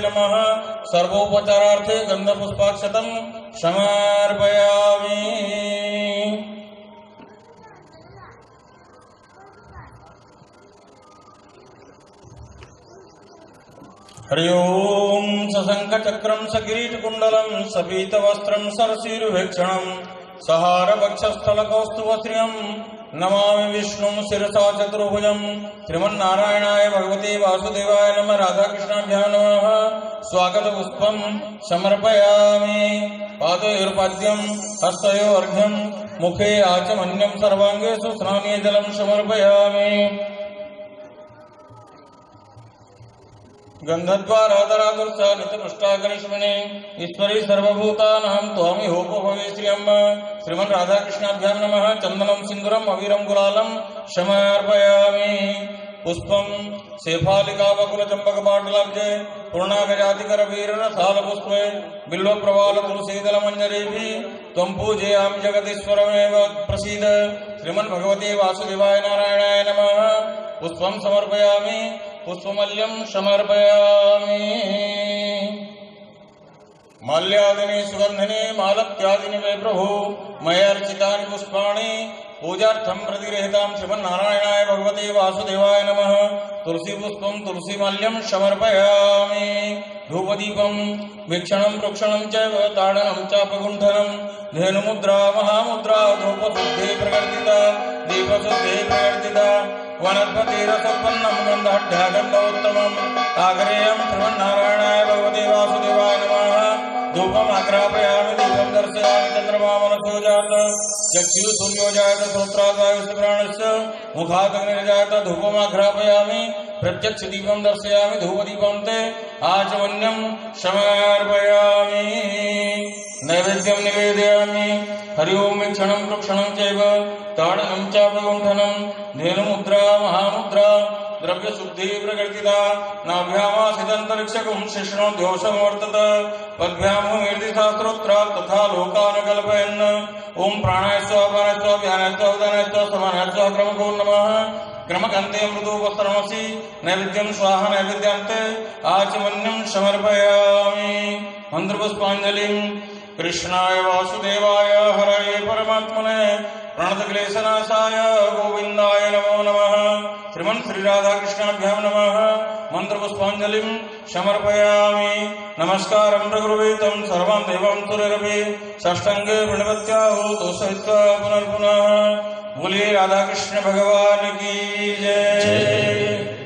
नमः सर्वोपचारार्थे गंधपुष्पाक्षतं समर्पयामि। हरि ओम सशंखचक्रं सकिरीटकुण्डलं सपीतवस्त्रं सरसीरुभीक्षणं सहारवक्षस्थलकौस्तुभश्रियं नमामि विष्णुं शिरसा चतुर्भुजं। श्रीमन्नारायणाय भगवते वासुदेवाय नमः। राधाकृष्णाभ्यां नमः। स्वागतपुष्पं समर्पयामि। पादयोर्पाद्यं हस्तयोर्घ्यं मुखे आचमन्यं सर्वाङ्गे सुस्नाने जलं समर्पयामि। गंधद्वाराधरादुर्चालितपृष्ठाकरिष्मणे ईश्वरी सर्वभूतानां त्वामि होपभवे श्रियं। श्रीमन् राधाकृष्णाभ्यां नमः। चंदनं सिन्दूरं अवीरं गुलालं समर्पयामि। पुष्पं शेफालिकावकुलचम्पकपाटलाब्जे पूर्णागजातिकरवीररसालपुष्पे बिल्वप्रवालतुलसीदलमञ्जरीभिः त्वं पूजयामि जगदीश्वरमेव प्रसीद। श्रीमन् भगवते वासुदेवाय नारायणाय नमः। पुष्पं समर्पयामि। पुष्पमल्यं समर्पयामि। माल्यादिनी सुगंधिनी मालत्यादिनी वे प्रभु मयर्चितानि पुष्पाणि पूजार्थं प्रतिगृहीतां। श्रीमन्नारायणाय भगवते वासुदेवाय नमः। तुलसी पुष्पं तुलसीमाल्यं समर्पयामि। धूपदीपं वीक्षणं प्रोक्षणं चैव ताडनं चापगुण्ठनं धेनुमुद्रा महामुद्रा धूपशुद्धे प्रवर्तिता दीपशुद्धे प्रवर्तिता वनस्पतिरसोत्पन्नं गन्धाढ्यागन्धोत्तमम् आग्रेयं श्रीमन्नारायणाय भगवते वासुदेवाय नमः। धूपमाग्रापयामि। दीपं दर्शयामि। चन्द्रमा मनसो जात चक्षुः सूर्यो जात श्रोत्राद्वायुश्च प्राणश्च मुखादग्निर्जात। धूपमाग्रापयामि। प्रत्यक्ष दीपं दर्शयामि। धूपदीपं ते आचमन्यं समर्पयामि। नैवेद्यं निवेदयामि। हरि ओं वीक्षणं प्रोक्षणं चैव ताडनं चापगुण्ठनं धेनुमुद्रा महामुद्रा द्रव्य शुद्धि प्रकृतिता नाभ्यामासिदंतरिक्षकं शिष्णो द्योषमवर्तत पद्भ्यामूर्ति शास्त्रोत्र तथा लोकानुकल्पयन् ओम प्राणाय स्वाहा अपानाय स्वाहा व्यानाय स्वाहा उदानाय स्वाहा समानाय स्वाहा क्रमको नमः क्रमकन्ते मृदुपस्तरमसि नैवेद्यं स्वाहा नैवेद्यान्ते आचमन्यं समर्पयामि मंत्रपुष्पाञ्जलिं कृष्णाय वासुदेवाय हरये परमात्मने प्रणतक्लेशनाशाय गोविन्दाय नमो नमः श्रीमन् श्री राधाकृष्णाभ्यां नमः मंत्रपुष्पाञ्जलिं समर्पयामि नमस्कारं प्रकुर्वे तं सर्वान् देवान् तुरैरपि षष्ठाङ्गे प्रणवत्याहो दोषयित्वा पुनर्पुनः बोलिए राधाकृष्ण भगवान की जय।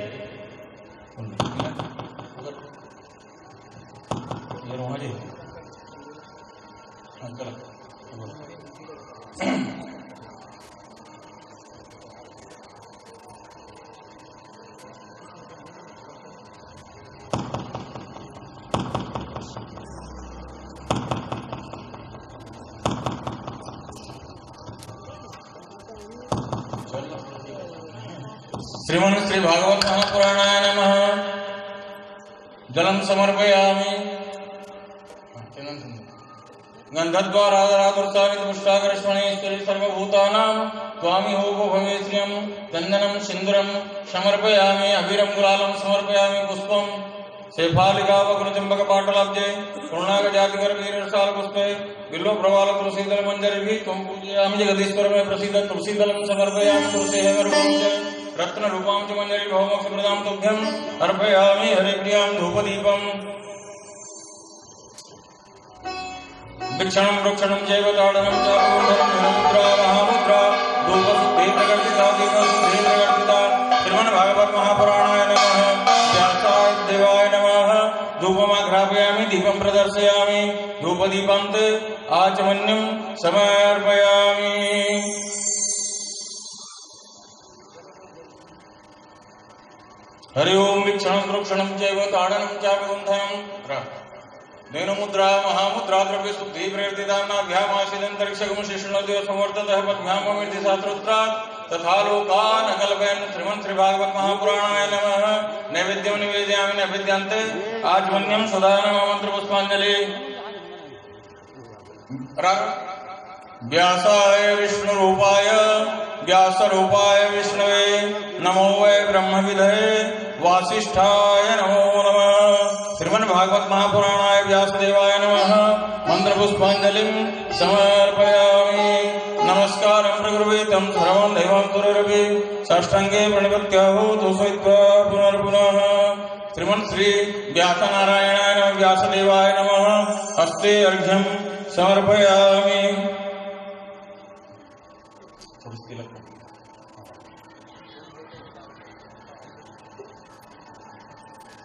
श्रीमन् श्री भागवत महापुराणाय नमः जलम समर्पयामि गन्धद्वाराधराधुर्तानितपुष्टाकर्ष्मणेश्वरी सर्वभूतानां स्वामी होगो भवे श्रियं चन्दनं सिन्दूरं समर्पयामि अबीरं गुलालं समर्पयामि पुष्पं शेफालिकावकृचम्बकपाटलाब्जे पूर्णागजातिकरवीरसालपुष्पे बिल्वप्रवालतुलसीदलमञ्जरिभिः त्वं पूजयामि जगदीश्वर मे प्रसीद तुलसीदलं समर्पयामि तुलसीहेमरूपं च रत्नरूपां च मञ्जरी भवमोक्षप्रदां तुभ्यम् अर्पयामि हरिप्रियां धूपदीपम् भिक्षणं वृक्षणं चैव ताडनं चारुकुण्डलं धनमुद्रा महामुद्रा धूपशुद्धि प्रकर्तिता दीपशुद्धि प्रकर्तिता श्रीमन् भागवत महापुराणाय नमः व्यासाय देवाय नमः धूपमाघ्रापयामि दीपं प्रदर्शयामि धूपदीपान्त आचमन्यं समर्पयामि हरि ओम वीक्षणं वृक्षणं चैव ताडनं चापगुंधनं धेनुमुद्रा महामुद्रा द्रव्य शुद्धि प्रवर्तिता नाभ्यामासिदंतरिक्षकं शिष्णोद्यो संवर्ततः पद्भ्यामूर्ति शास्त्रोत्रात् तथा लोकान् अकल्पयन् श्रीमन् श्री भागवत महापुराणाय नमः नैवेद्यं निवेदयामि नैवेद्यान्ते आचमन्यं सदानम मंत्रपुष्पाञ्जलि व्यासाय विष्णुरूपाय व्यासरूपाय विष्णवे नमो वै ब्रह्मविदये वासिष्ठाय नमो नमः श्रीमन् भागवत महापुराणाय व्यासदेवाय नमः मंत्रपुष्पाञ्जलिं समर्पयामि नमस्कारं प्रकुर्वे तं सर्वान् देवान् तुरैरपि षष्ठाङ्गे प्रणिपत्याहो दोषयित्वा पुनर्पुनः श्रीमन् श्री व्यासनारायणाय नमः व्यासदेवाय नमः हस्ते अर्घ्यं समर्पयामि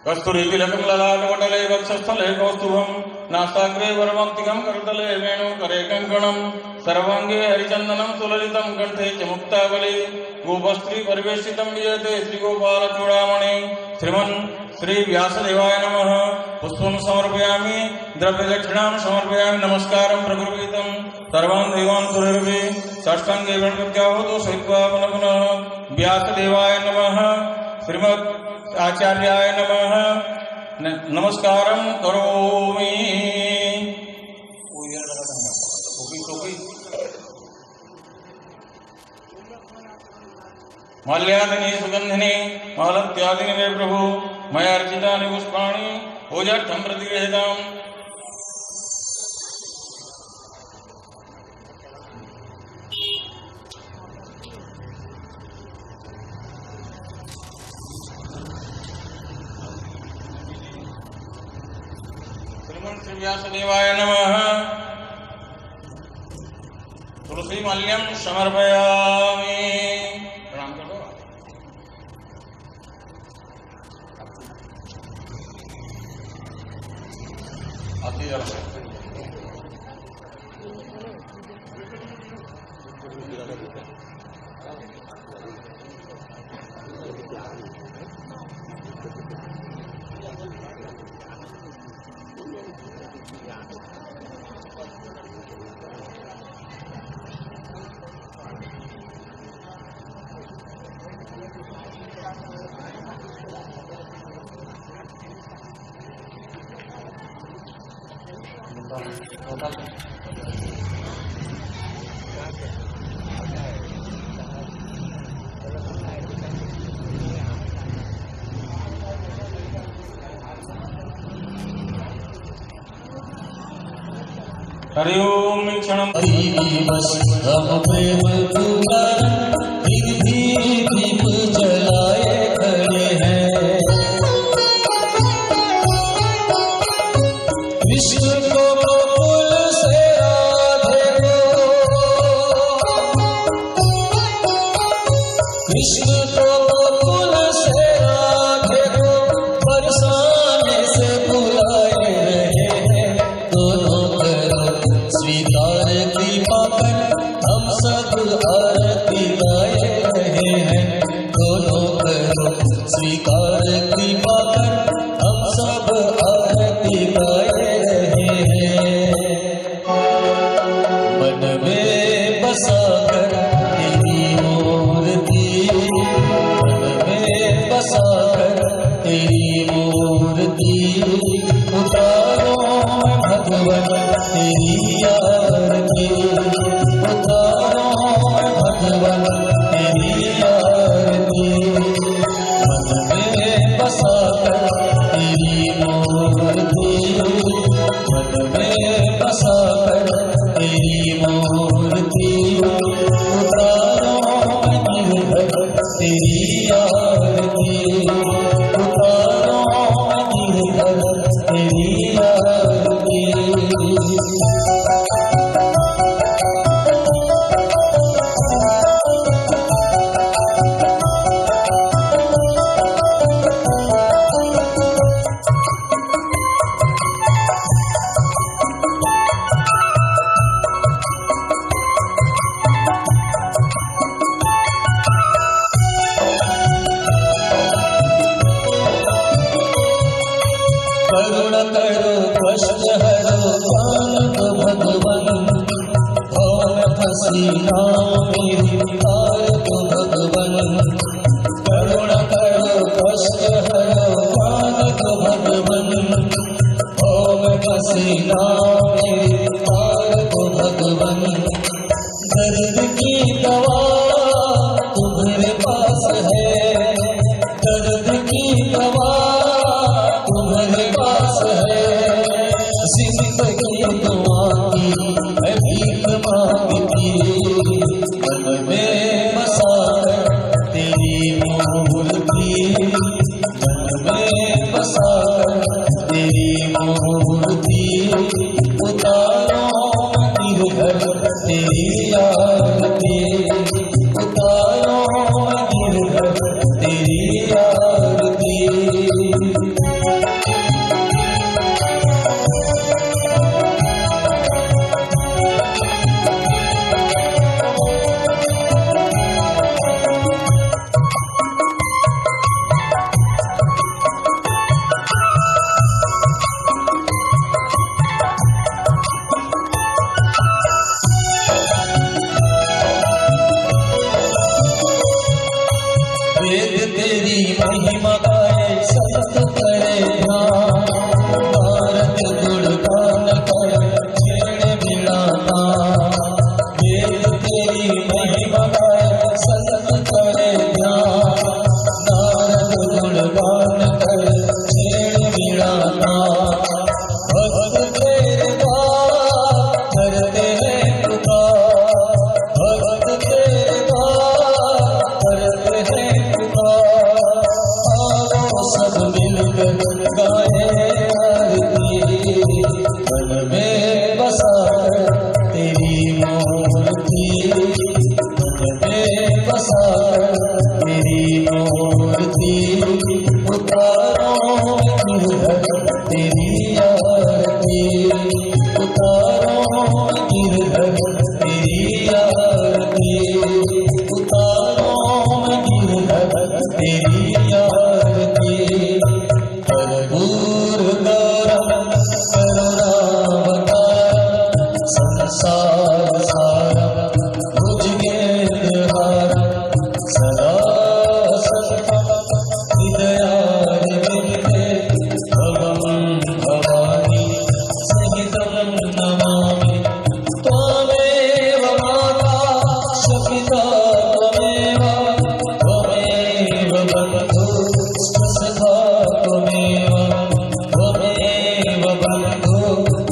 कस्तूरी तिलकं ललाटपटले वक्षस्थले कौस्तुभं नासाग्रे वरमौक्तिकं करतले वेणुकरे कङ्कणं सर्वाङ्गे हरिचन्दनं सुललितं कण्ठे च मुक्तावली गोपस्त्री परिवेशितं विजयते श्रीगोपालचूडामणि श्रीमन् श्री व्यासदेवाय नमः पुष्पं समर्पयामि द्रव्यदक्षिणां समर्पयामि नमस्कारं प्रकुर्वीतं सर्वान् देवान् तुरैरपि षष्ठाङ्गे गणपत्याहो दोषयित्वा पुनः पुनः व्यासदेवाय नमः श्रीमद् आचार्याय नमः नमस्कारं करोमि माल्यादिनी सुगंधिनी मालत्यादिनी वे प्रभु मया अर्चितानि पुष्पाणि पूजार्थं प्रतिगृहीताम् श्री व्यासदेवाय नमः तुलसी माल्यं समर्पयामि प्रणाम करो आती जरा हरि ओम क्षणम हम प्रेम पुकार फिर भी दीप जलाए खड़े हैं। कृष्ण को गोकुल से राधे को, कृष्ण को गोकुल से राधे को बरसाने से बुलाए रहे हैं। दोनों स्वीकार कृपा कर हम सब आरती गाए रहे हैं। दोनों करो स्वीकार कृपा कर हम सब आरती गाए रहे हैं। मन में बसा कर तेरी मूर्ति, मन में बसा कर तेरी मूर्ति उतारो भगवन तेरी आरती, उतारो भगवन तेरी आरती। मन में बसा कर तेरी मूर्ति, मन में बसा कर तेरी मूर्ति उतारो गिरधर तेरी आरती, उतारो गिरधर तेरी आरती। करुण करो कष्ट हरो जानक भगवन, भव में फंसी नाव मेरी तार को भगवन। करुण करो कष्ट हरो जानक भगवन, भव में फंसी नाव मेरी तार को भगवन। दर्द की दवा तुम्हारे पास है, दर्द की दवा तुम्हारे पास है। जिंदगी दुआ की मैं भीख मांगती, मन में बसा कर तेरी मूर्ति, मन में बसा कर तेरी मूर्ति उतारो गिरधर तेरी आरती, उतारो गिरधर तेरी आरती।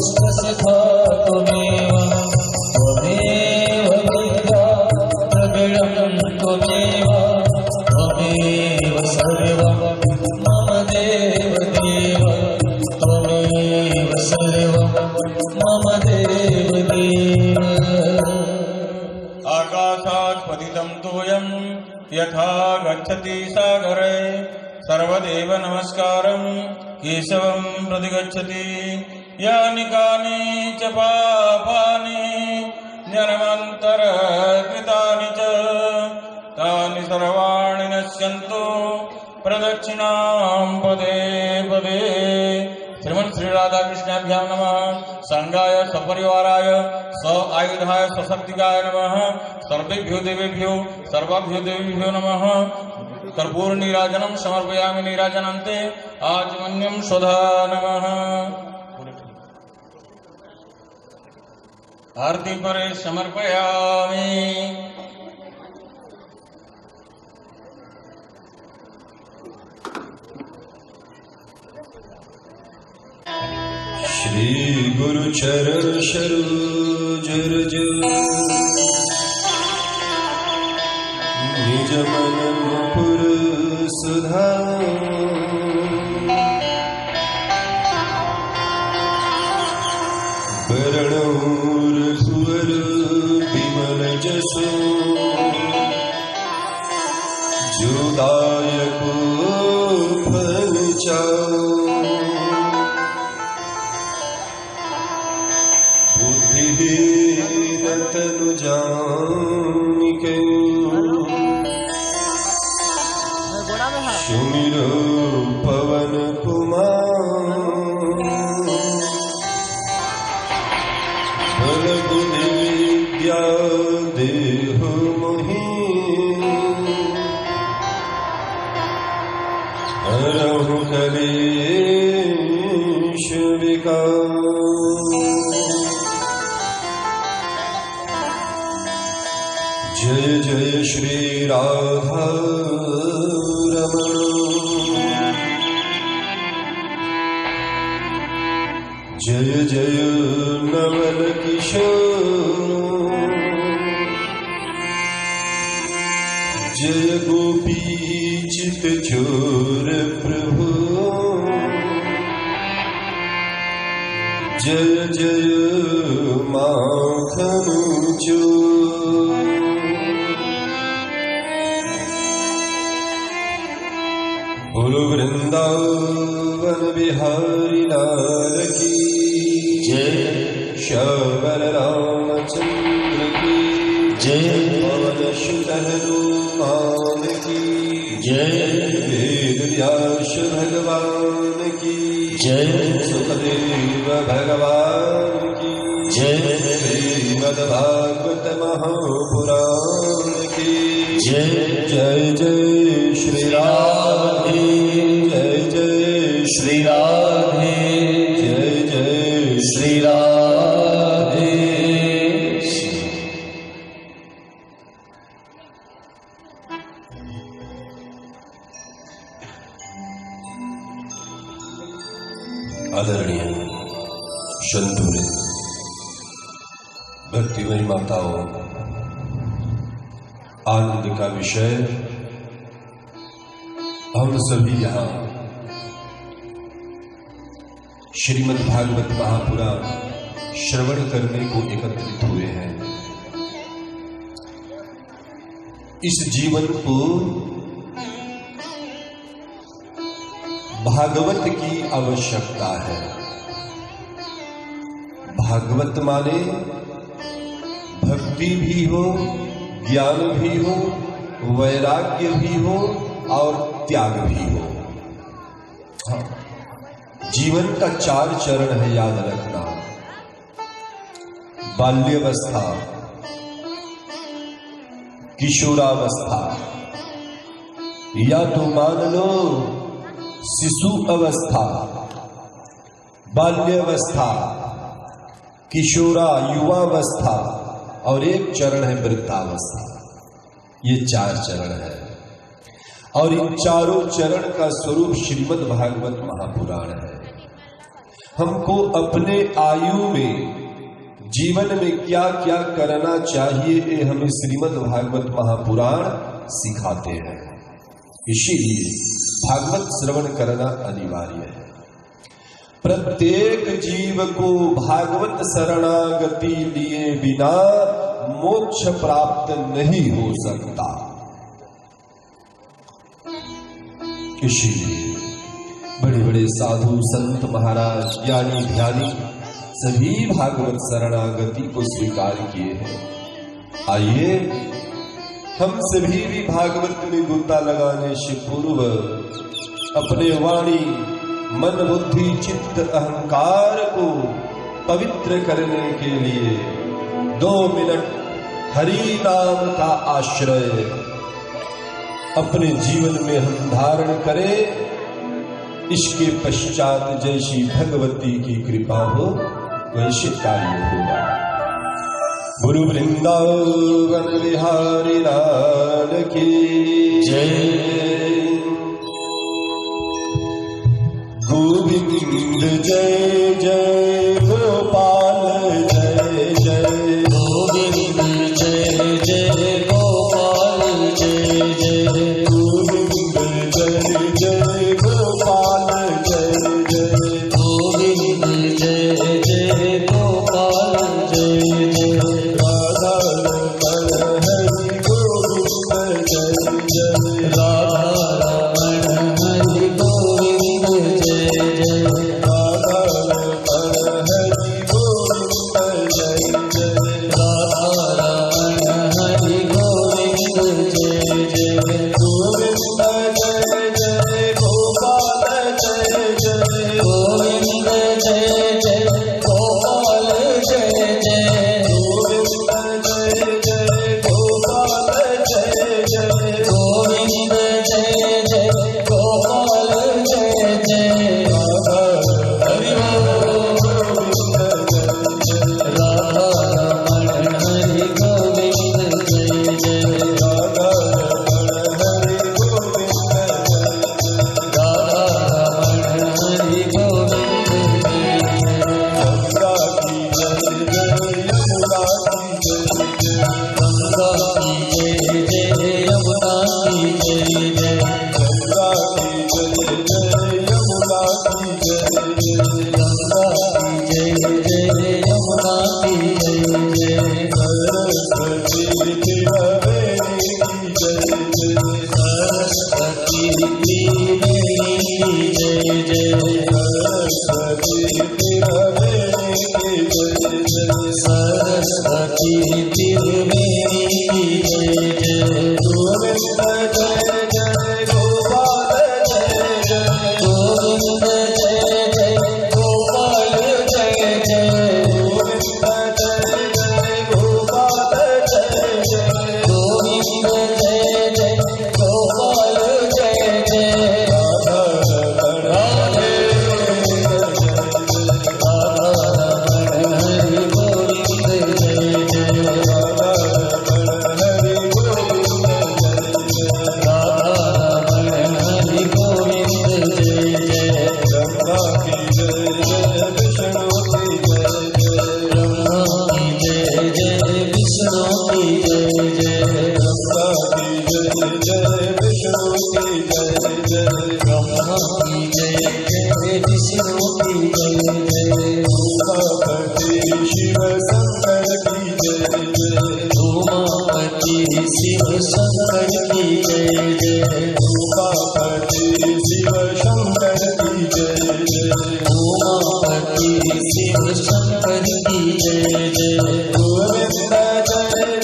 सखा त्वमेव त्वमेव विद्या द्रविणं त्वमेव त्वमेव सर्वं मम देव देव त्वमेव सर्वं मम देव देव। आकाशात् पतितं तोयं यथा गच्छति सागरे सर्वदेव नमस्कारं केशवं प्रतिगच्छति। यानि कानि च पापानि जन्मान्तरकृतानि च तानि सर्वाणि नश्यन्तु प्रदक्षिणां पदे पदे। श्रीमन् श्री राधा कृष्णाभ्यां नमः। संगाय सपरिवाराय स आयुधाय सशक्तिकाय नमः। सर्वेभ्यो देवेभ्यो सर्वाभ्यो देवीभ्यो नमः। कर्पूर नीराजनं समर्पयामि नीराजनान्ते आचमन्यं स्वधा नमः। आरती परे समर्पयामि। श्री गुरु चरण सरोज रज निज मन मुकुर सुधार। वरणो रघुवर विमल जसो जो दायको फल चाओ। बुद्धिहीन तनु जानिके सुमिरो पवन कुमार। बल बुद्धि विद्या देहु मोहि हरहु कलेश विकार। जय जय श्री राधा रमण। जय जय नवल किशोर। जय गोपी चित चोर प्रभु। जय जय माखन चोर। बोलो वृंदावन बिहारी लाल की जय। श्यामल रामचंद्र की जय। पवन सुत हनुमान की जय। वेद व्यास भगवान की जय। सुखदेव भगवान की जय। श्रीमद् भागवत महापुराण की जय। जय जय श्री राधे। जय जय श्री राधे। जय जय श्री राधे। आदरणीय संतुलित भक्तिमयी माताओं, आनंद का विषय हम सभी यहाँ श्रीमद् भागवत महापुराण श्रवण करने को एकत्रित हुए हैं। इस जीवन को भागवत की आवश्यकता है। भागवत माने भक्ति भी हो, ज्ञान भी हो, वैराग्य भी हो और त्याग भी हो। हाँ, जीवन का 4 चरण है, याद रखना। बाल्यावस्था, किशोरावस्था, या तो मान लो शिशु अवस्था, बाल्यावस्था, किशोरा युवावस्था और एक चरण है वृद्धावस्था। ये 4 चरण है और इन चारों चरण का स्वरूप श्रीमद् भागवत महापुराण है। हमको अपने आयु में जीवन में क्या क्या करना चाहिए ये हमें श्रीमद् भागवत महापुराण सिखाते हैं। इसीलिए भागवत श्रवण करना अनिवार्य है। प्रत्येक जीव को भागवत शरणागति लिए बिना मोक्ष प्राप्त नहीं हो सकता। इसीलिए बड़े बड़े साधु संत महाराज ज्ञानी ध्यानी सभी भागवत शरणागति को स्वीकार किए हैं। आइए हम सभी भी भागवत में गोता लगाने से पूर्व अपने वाणी मन बुद्धि चित्त अहंकार को पवित्र करने के लिए 2 मिनट हरि नाम का आश्रय अपने जीवन में हम धारण करें। इसके पश्चात जैसी भगवती की कृपा हो वैसे कार्य होगा। गुरु वृंदावन विहारी लाल की जय। गोविंद जय जय गोपाल जय जय। गोविंद जय जय गोपाल जय जय। गोविंद जय जय गोपाल जय जय। गोविंद जय जय गोपाल जय जय। राधा रमण हरि गोविंद जय जय। राधा रमण हरि गोविंद जय जय। राधा रमण हरि गोविंद जय जय। राधा रमण हरि गोविंद जय जय। गोविंद जय जय गोपाल जय जय। गोविंद जय जय गोपाल जय जय। गोविंद जय जय गोपाल जय जय। गोविंद जय जय गोपाल जय जय। राधा हरि राधा रमण हरि गोविंद जय जय। राधा रमण हरि गोविंद राधा रमण हरि गोविंद जय जय। गंगा की जय जय यमुना की जय जय। गंगा की जय जय यमुना की जय जय। गंगा की जय जय यमुना की जय जय। गंगा की जय जय यमुना की जय जय। सरस्वती त्रिवेणी की जय जय। सरस्वती त्रिवेणी की जय जय। सरस्वती त्रिवेणी की जय जय। सरस्वती त्रिवेणी की जय जय। गोविंद जय जय गोपाल जय जय। गोविंद जय जय गोपाल जय जय। गोविंद जय जय गोपाल जय जय। गोविंद जय जय गोपाल जय जय। राधा रमण राधा रमण हरि गोविंद जय जय। राधा रमण हरि गोविंद जय जय। राधा रमण हरि गोविंद जय जय। गंगा की जय जय विष्णु की जय जय। ब्रह्मा की जय जय विष्णु की जय जय। गंगा की जय जय विष्णु की जय जय। ब्रह्मा की जय जय विष्णु की जय जय। उमापति शिव शंकर की जय जय। उमापति शिव शंकर की जय जय। उमापति शिव शंकर की जय जय। उमापति शिव शंकर की जय जय। गोविंद जय जय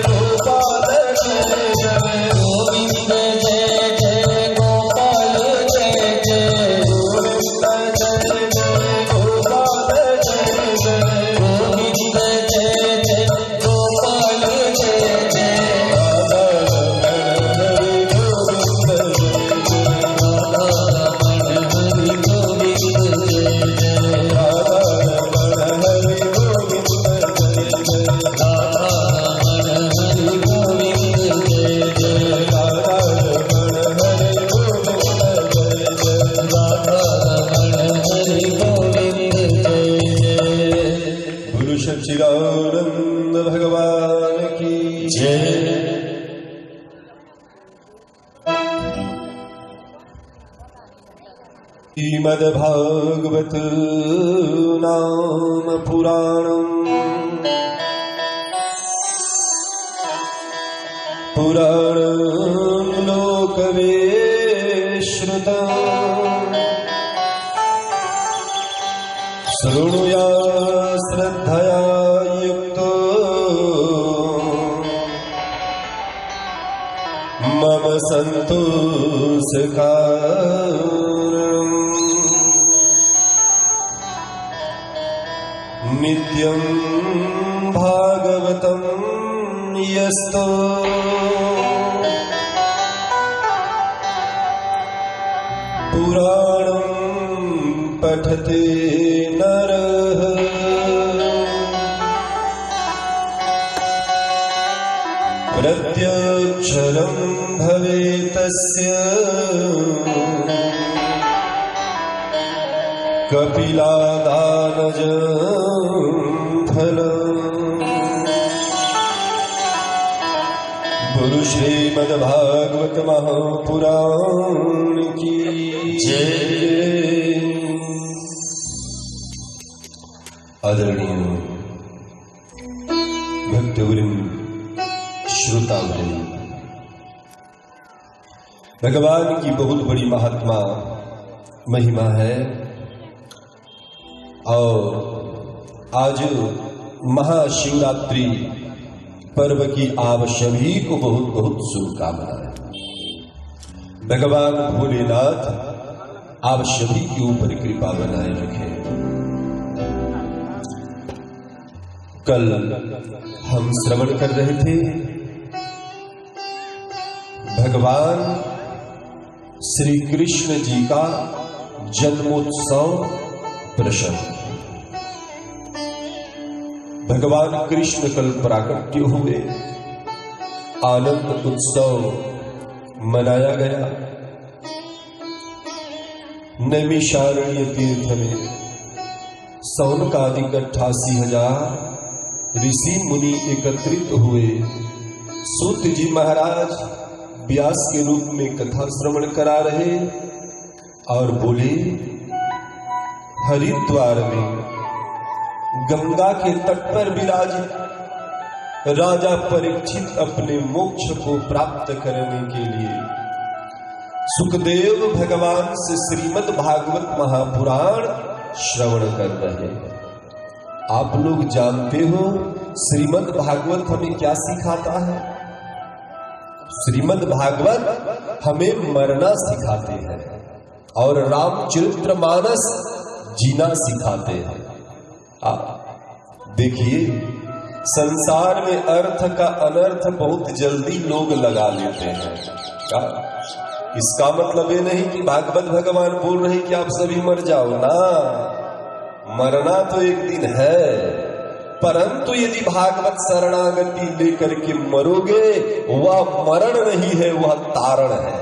गोपाल जय जय। गोविंद जय जय गोपाल जय जय। गोविंद जय जय गोपाल जय जय। गोविंद जय जय गोपाल जय जय। राधा रमण हरि गोविंद जय जय। राधा रमण हरि गोविंद जय जय। राधा रमण हरि गोविंद सच्चिदानंद भगवान की जय। श्रीमद्भागवत नाम पुराणम् पुराणं लोकवेश्रुतम् शृणुया श्रद्धया युक्तो मम सन्तोषकारणम् नित्यं भागवतं यस्तो पुराणं पठते नरः प्रत्यक्षरं भवेत् तस्य कपिलादानजं फलम्। गुरु श्रीमद्भागवत महापुराण की जय। आदरणीय भक्तवृंद, श्रोतावृंद, भगवान की बहुत बड़ी महात्मा महिमा है और आज महाशिवरात्रि पर्व की आप सभी को बहुत बहुत शुभकामनाएं। भगवान भोलेनाथ आप सभी के ऊपर कृपा बनाए रखें। कल हम श्रवण कर रहे थे भगवान श्री कृष्ण जी का जन्मोत्सव प्रसंग। भगवान कृष्ण कल प्राकट्य हुए, आनंद उत्सव मनाया गया। नैमिषारण्य तीर्थ में सौनकादि 88,000 ऋषि मुनि एकत्रित हुए। सूत जी महाराज व्यास के रूप में कथा श्रवण करा रहे और बोले, हरिद्वार में गंगा के तट पर विराजित राजा परीक्षित अपने मोक्ष को प्राप्त करने के लिए सुखदेव भगवान से श्रीमद् भागवत महापुराण श्रवण कर रहे हैं। आप लोग जानते हो श्रीमद् भागवत हमें क्या सिखाता है? श्रीमद् भागवत हमें मरना सिखाते हैं और रामचरितमानस जीना सिखाते हैं। देखिए, संसार में अर्थ का अनर्थ बहुत जल्दी लोग लगा लेते हैं। क्या इसका मतलब ये नहीं कि भागवत भगवान बोल रहे कि आप सभी मर जाओ ना, मरना तो एक दिन है, परंतु यदि भागवत शरणागति लेकर के मरोगे, वह मरण नहीं है, वह तारण है।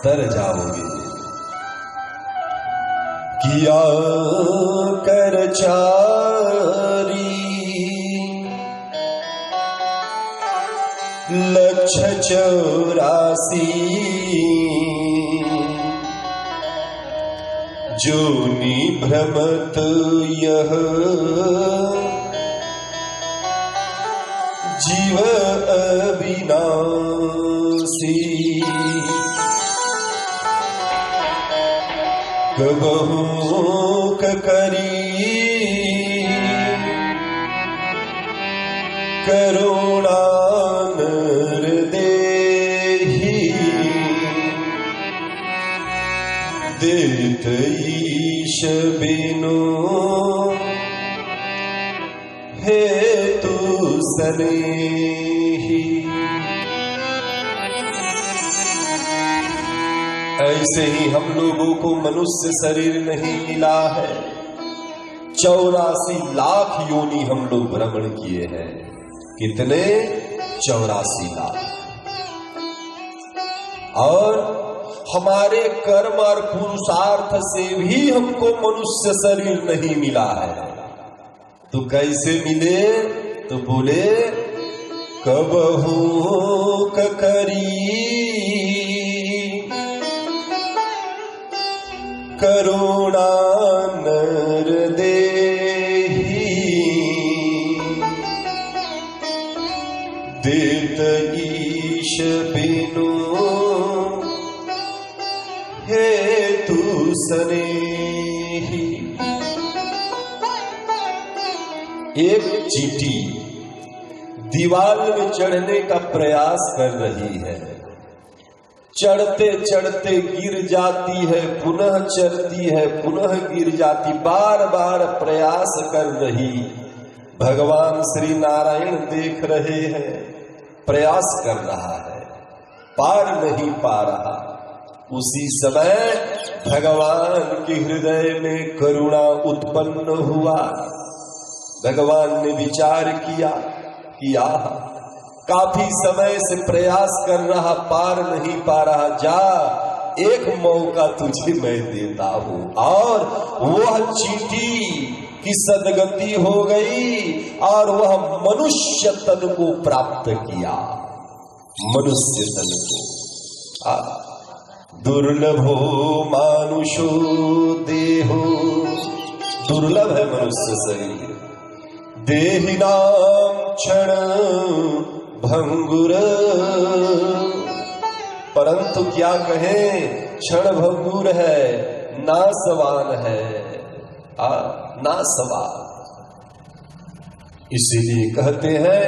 तर जाओगे। किया कर चारी लक्ष 84 जोनि भ्रमत यह जीव अविनाशी कबहू करी करुणा निर्देही देत ईश बिनु हेतु सनेही। ऐसे ही हम लोगों को मनुष्य शरीर नहीं मिला है, 84 लाख योनि हम लोग भ्रमण किए हैं। कितने? 84 लाख। और हमारे कर्म और पुरुषार्थ से भी हमको मनुष्य शरीर नहीं मिला है। तो कैसे मिले? तो बोले कबहू करी करुणा नर देहि देत ईश बिनु हेतु सनेहि। एक चींटी दीवार में चढ़ने का प्रयास कर रही है, चढ़ते चढ़ते गिर जाती है, पुनः चढ़ती है, पुनः गिर जाती, बार बार प्रयास कर रही। भगवान श्री नारायण देख रहे हैं, प्रयास कर रहा है, पार नहीं पा रहा। उसी समय भगवान के हृदय में करुणा उत्पन्न हुआ। भगवान ने विचार किया कि आह, काफी समय से प्रयास कर रहा, पार नहीं पा रहा, जा एक मौका तुझे मैं देता हूं। और वह चींटी की सदगति हो गई और वह मनुष्य तन को प्राप्त किया, मनुष्य तन को। दुर्लभो मानुषो देहो, दुर्लभ है मनुष्य शरीर। देहिनाम क्षण भंगुर, परंतु क्या कहें, क्षण भंगुर है, नासवान है, नासवान। इसीलिए कहते हैं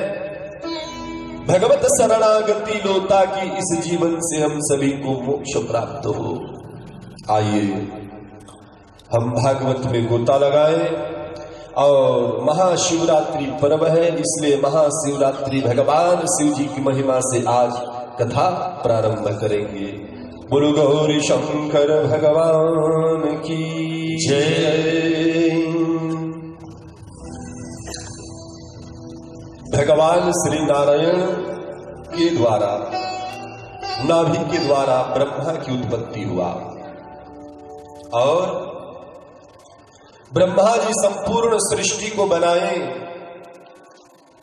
भगवत शरणागति लो, ताकि इस जीवन से हम सभी को मोक्ष प्राप्त हो। आइए हम भागवत में गोता लगाए। और महाशिवरात्रि पर्व है, इसलिए महाशिवरात्रि भगवान शिव जी की महिमा से आज कथा प्रारंभ करेंगे। बोलो गौरी शंकर भगवान की जय। भगवान श्री नारायण के द्वारा, नाभि के द्वारा ब्रह्मा की उत्पत्ति हुआ और ब्रह्मा जी संपूर्ण सृष्टि को बनाए।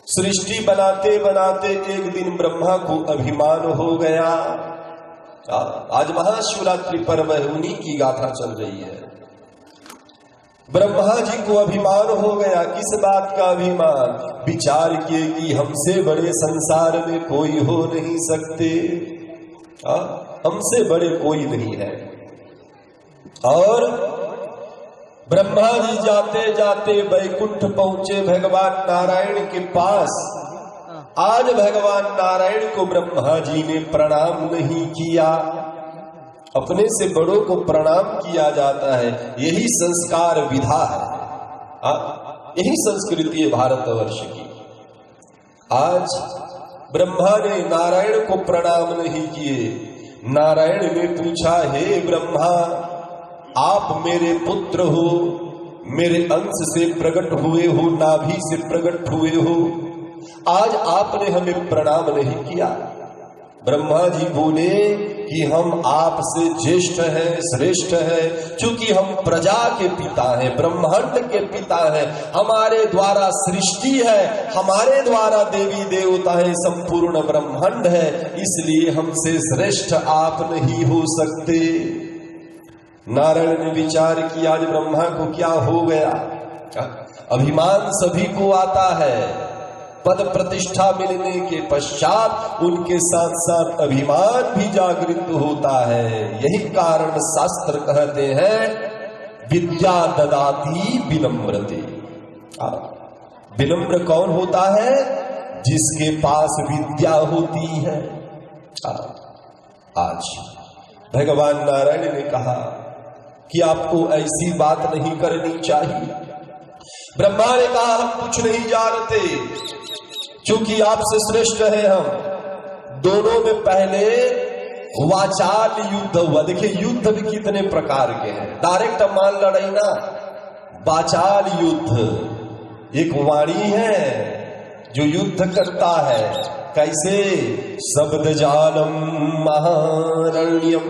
सृष्टि बनाते बनाते एक दिन ब्रह्मा को अभिमान हो गया। आज महाशिवरात्रि पर्व है, उन्हीं की गाथा चल रही है। ब्रह्मा जी को अभिमान हो गया। किस बात का अभिमान? विचार किए कि हमसे बड़े संसार में कोई हो नहीं सकते, हमसे बड़े कोई नहीं है। और ब्रह्मा जी जाते जाते वैकुंठ पहुंचे भगवान नारायण के पास। आज भगवान नारायण को ब्रह्मा जी ने प्रणाम नहीं किया। अपने से बड़ों को प्रणाम किया जाता है, यही संस्कार विधा है, यही संस्कृति है भारतवर्ष की। आज ब्रह्मा ने नारायण को प्रणाम नहीं किए। नारायण ने पूछा, हे ब्रह्मा, आप मेरे पुत्र हो, मेरे अंश से प्रकट हुए हो, नाभि से प्रकट हुए हो, आज आपने हमें प्रणाम नहीं किया। ब्रह्मा जी बोले कि हम आपसे ज्येष्ठ हैं, श्रेष्ठ हैं, क्योंकि हम प्रजा के पिता हैं, ब्रह्मांड के पिता हैं, हमारे द्वारा सृष्टि है, हमारे द्वारा देवी देवता है, संपूर्ण ब्रह्मांड है, इसलिए हमसे श्रेष्ठ आप नहीं हो सकते। नारायण ने विचार किया, आज ब्रह्मा को क्या हो गया? अभिमान सभी को आता है, पद प्रतिष्ठा मिलने के पश्चात उनके साथ साथ अभिमान भी जागृत होता है। यही कारण शास्त्र कहते हैं विद्या ददाती विनम्रते। विनम्र कौन होता है? जिसके पास विद्या होती है। आज भगवान नारायण ने कहा कि आपको ऐसी बात नहीं करनी चाहिए। ब्रह्मा ने कहा, हम कुछ नहीं जानते, क्योंकि आपसे श्रेष्ठ है हम। दोनों में पहले वाचाल युद्ध हुआ। देखिए युद्ध भी कितने प्रकार के हैं, डायरेक्ट मान लड़ाई ना, वाचाल युद्ध एक वाणी है जो युद्ध करता है। कैसे? शब्द जालम महारण्यम,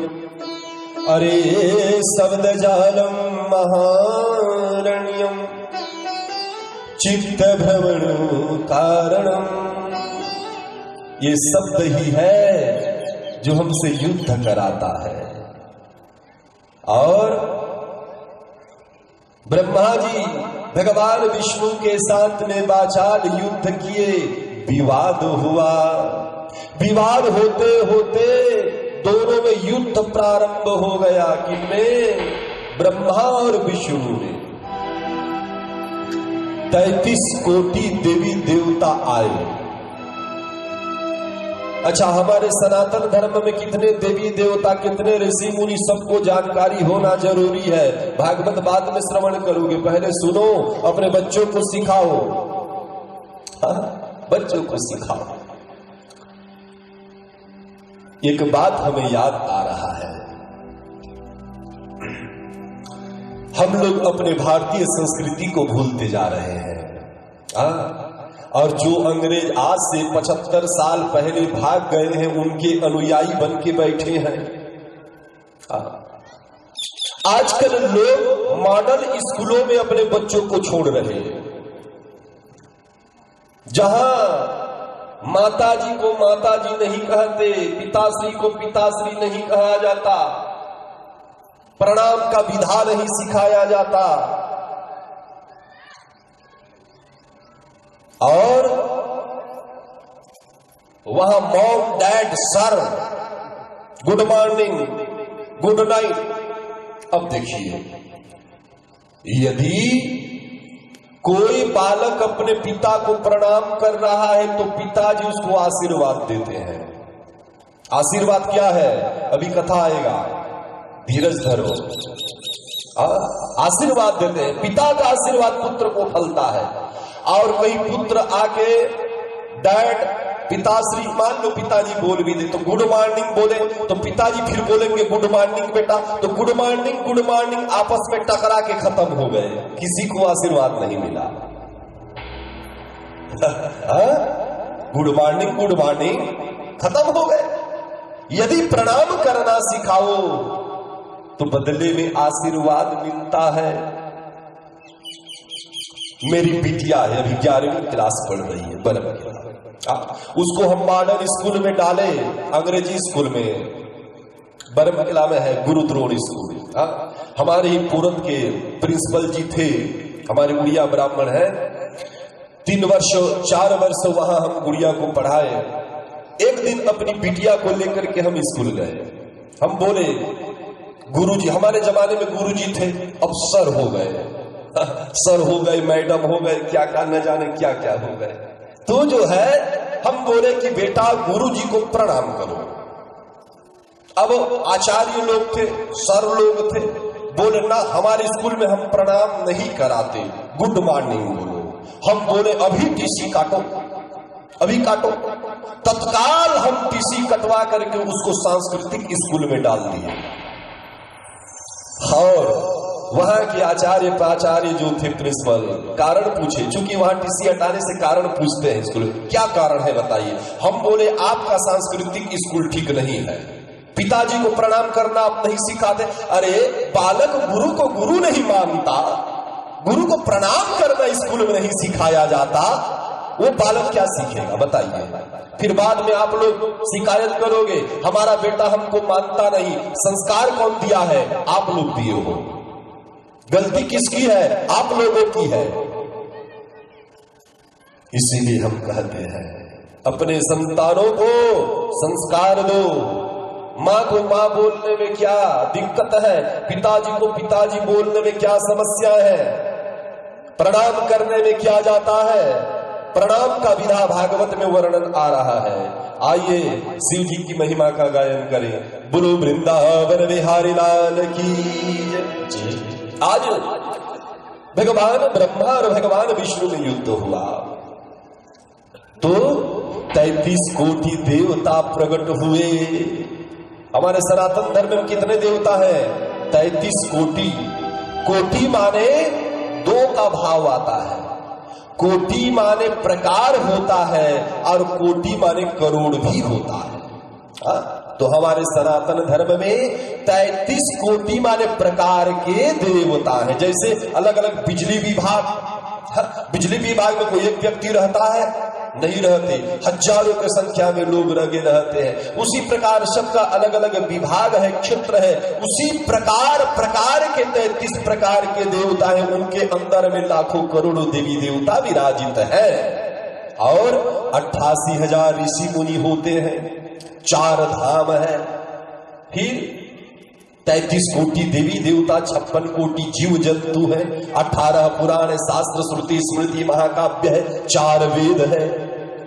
अरे शब्द जालम महारण्यम चित्त भ्रमण कारणम, ये शब्द ही है जो हमसे युद्ध कराता है। और ब्रह्मा जी भगवान विष्णु के साथ में वाचाल युद्ध किए, विवाद हुआ। विवाद होते होते दोनों में युद्ध प्रारंभ हो गया। किनमें? ब्रह्मा और विष्णु में। 33 कोटि देवी देवता आए। अच्छा, हमारे सनातन धर्म में कितने देवी देवता, कितने ऋषि मुनि, सबको जानकारी होना जरूरी है। भागवत बाद में श्रवण करोगे, पहले सुनो, अपने बच्चों को सिखाओ। बच्चों को सिखाओ। एक बात हमें याद आ रहा है, हम लोग अपने भारतीय संस्कृति को भूलते जा रहे हैं। और जो अंग्रेज आज से 75 साल पहले भाग गए हैं, उनके अनुयायी बन के बैठे हैं। आजकल लोग मॉडल स्कूलों में अपने बच्चों को छोड़ रहे हैं, जहां माताजी को माताजी नहीं कहते, पिताश्री को पिताश्री नहीं कहा जाता, प्रणाम का विधा नहीं सिखाया जाता, और वहां mom dad sir, good morning, good night. अब देखिए, यदि कोई बालक अपने पिता को प्रणाम कर रहा है तो पिताजी उसको आशीर्वाद देते हैं। आशीर्वाद क्या है? अभी कथा आएगा, धीरज धरो। आशीर्वाद देते हैं। पिता का आशीर्वाद पुत्र को फलता है। और कई पुत्र आके डैड, पिताश्री, मान लो पिताजी बोल भी दे तो गुड मॉर्निंग बोले, तो पिताजी फिर बोलेंगे गुड मॉर्निंग बेटा, तो गुड मॉर्निंग आपस में टकरा के खत्म हो गए, किसी को आशीर्वाद नहीं मिला। गुड मॉर्निंग खत्म हो गए। यदि प्रणाम करना सिखाओ तो बदले में आशीर्वाद मिलता है। मेरी बिटिया है, अभी 11वीं क्लास पढ़ रही है, बरम, उसको हम मॉडर्न स्कूल में डाले, अंग्रेजी स्कूल में, बरमकिला में है गुरुद्रोण स्कूल। हमारे ही पूरन के प्रिंसिपल जी थे, हमारी गुड़िया ब्राह्मण है, 3 वर्ष 4 वर्ष वहां हम गुड़िया को पढ़ाए। एक दिन अपनी बिटिया को लेकर के हम स्कूल गए। हम बोले गुरुजी, हमारे जमाने में गुरुजी थे, अब सर हो गए, सर हो गए, मैडम हो गए, क्या क्या न जाने क्या क्या हो गए। तो जो है, हम बोले कि बेटा गुरुजी को प्रणाम करो। अब आचार्य लोग थे, सर लोग थे, बोले ना हमारे स्कूल में हम प्रणाम नहीं कराते, गुड मॉर्निंग बोलो। हम बोले अभी टीसी काटो, अभी काटो। तत्काल हम टीसी कटवा करके उसको सांस्कृतिक स्कूल में डाल दिए। और वहां के आचार्य प्राचार्य जो थे प्रिंसिपल, कारण पूछे, चूंकि वहां टीसी हटाने से कारण पूछते हैं स्कूल, क्या कारण है बताइए। हम बोले आपका सांस्कृतिक स्कूल ठीक नहीं है, पिताजी को प्रणाम करना आप नहीं सिखाते। अरे बालक गुरु को गुरु नहीं मानता, गुरु को प्रणाम करना स्कूल में नहीं सिखाया जाता, वो बालक क्या सीखेगा बताइए। फिर बाद में आप लोग शिकायत करोगे, हमारा बेटा हमको मानता नहीं। संस्कार कौन दिया है? आप लोग दिए हो। गलती किसकी है? आप लोगों की है। इसीलिए हम कहते हैं अपने संतानों को संस्कार दो। माँ को माँ बोलने में क्या दिक्कत है? पिताजी को पिताजी बोलने में क्या समस्या है? प्रणाम करने में क्या जाता है? प्रणाम का विधा भागवत में वर्णन आ रहा है। आइए शिव जी की महिमा का गायन करें। बोलो वृंदावन बिहारी लाल की जय। आज भगवान ब्रह्मा और भगवान विष्णु में युद्ध हुआ तो 33 कोटि देवता प्रकट हुए। हमारे सनातन धर्म में कितने देवता हैं? 33 कोटि। कोटि माने 2 का भाव आता है। कोटि माने प्रकार होता है और कोटि माने करोड़ भी होता है। तो हमारे सनातन धर्म में 33 कोटि माने प्रकार के देवता हैं। जैसे अलग अलग बिजली विभाग, बिजली विभाग में कोई एक व्यक्ति रहता है? नहीं रहते, हजारों की संख्या में लोग लगे रहते हैं। उसी प्रकार सबका अलग अलग विभाग है, क्षेत्र है। उसी प्रकार के 33 प्रकार के देवता हैं, उनके अंदर में लाखों करोड़ों देवी देवता विराजित है और 88,000 ऋषि मुनि होते हैं, 4 धाम है, फिर 33 कोटि देवी देवता, 56 कोटि जीव जंतु है, 18 पुराण शास्त्र श्रुति स्मृति महाकाव्य है, 4 वेद है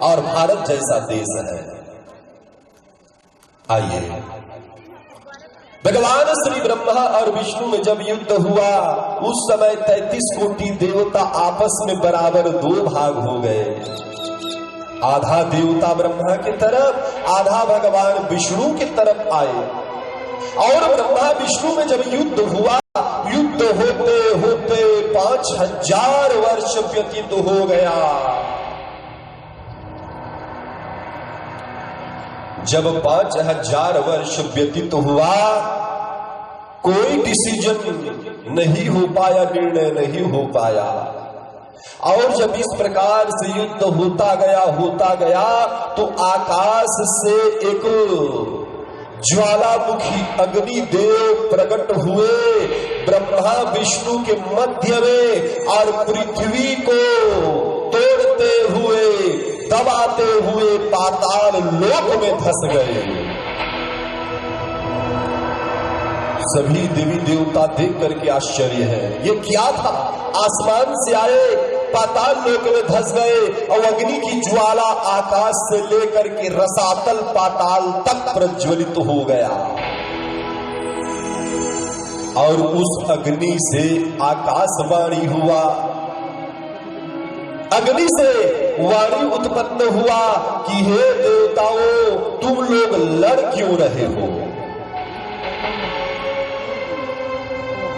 और भारत जैसा देश है। आइए, भगवान श्री ब्रह्मा और विष्णु में जब युद्ध हुआ, उस समय 33 कोटि देवता आपस में बराबर 2 भाग हो गए। आधा देवता ब्रह्मा की तरफ, आधा भगवान विष्णु की तरफ आए। और ब्रह्मा विष्णु में जब युद्ध हुआ, युद्ध होते होते 5000 वर्ष व्यतीत हो गया। जब 5000 वर्ष व्यतीत हुआ, कोई डिसीजन नहीं हो पाया, निर्णय नहीं हो पाया। और जब इस प्रकार से युद्ध होता गया तो आकाश से एक ज्वालामुखी अग्निदेव प्रकट हुए ब्रह्मा विष्णु के मध्य में और पृथ्वी को तोड़ते हुए, दबाते हुए पाताल लोक में धंस गए। सभी देवी देवता देख करके आश्चर्य है, ये क्या था? आसमान से आए, पाताल लोक में धंस गए और अग्नि की ज्वाला आकाश से लेकर के रसातल पाताल तक प्रज्वलित हो गया। और उस अग्नि से आकाशवाणी हुआ, अग्नि से वाणी उत्पन्न हुआ कि हे देवताओं, तुम लोग लड़ क्यों रहे हो?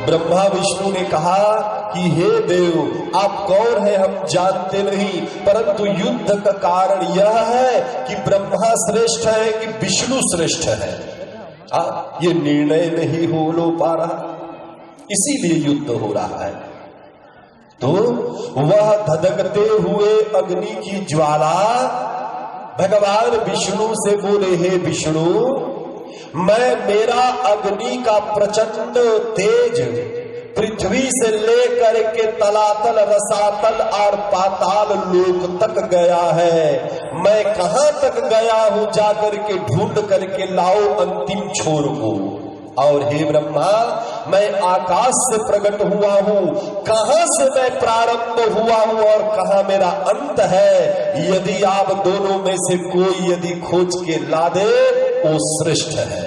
ब्रह्मा विष्णु ने कहा कि हे देव, आप कौन है हम जानते नहीं, परंतु युद्ध का कारण यह है कि ब्रह्मा श्रेष्ठ है कि विष्णु श्रेष्ठ है। ये निर्णय नहीं हो पा रहा, इसीलिए युद्ध हो रहा है। तो वह धधकते हुए अग्नि की ज्वाला भगवान विष्णु से बोले, हे विष्णु, मेरा अग्नि का प्रचंड तेज पृथ्वी से लेकर के तलातल, रसातल और पाताल लोक तक गया है। मैं कहां तक गया हूं, जाकर के ढूंढ करके लाओ अंतिम छोर को। और हे ब्रह्मा, मैं आकाश से प्रकट हुआ हूं, कहां से मैं प्रारंभ हुआ हूं और कहां मेरा अंत है। यदि आप दोनों में से कोई यदि खोज के ला दे, वो श्रेष्ठ है।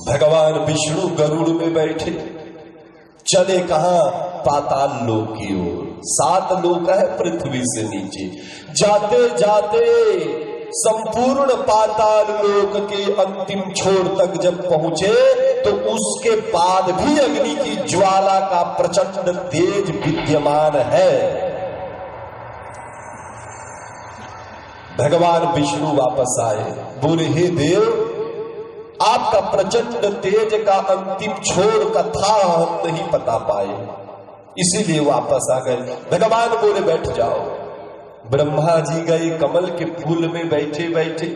भगवान विष्णु गरुड़ में बैठे, चले कहां? पाताल लोक की ओर। 7 लोक है पृथ्वी से नीचे। जाते जाते संपूर्ण पाताल लोक के अंतिम छोर तक जब पहुंचे, तो उसके बाद भी अग्नि की ज्वाला का प्रचंड तेज विद्यमान है। भगवान विष्णु वापस आए, बोले, हे देव, आपका प्रचंड तेज का अंतिम छोर का था हम नहीं पता पाए, इसीलिए वापस आ गए। भगवान बोले, बैठ जाओ। ब्रह्मा जी गए, कमल के फूल में बैठे बैठे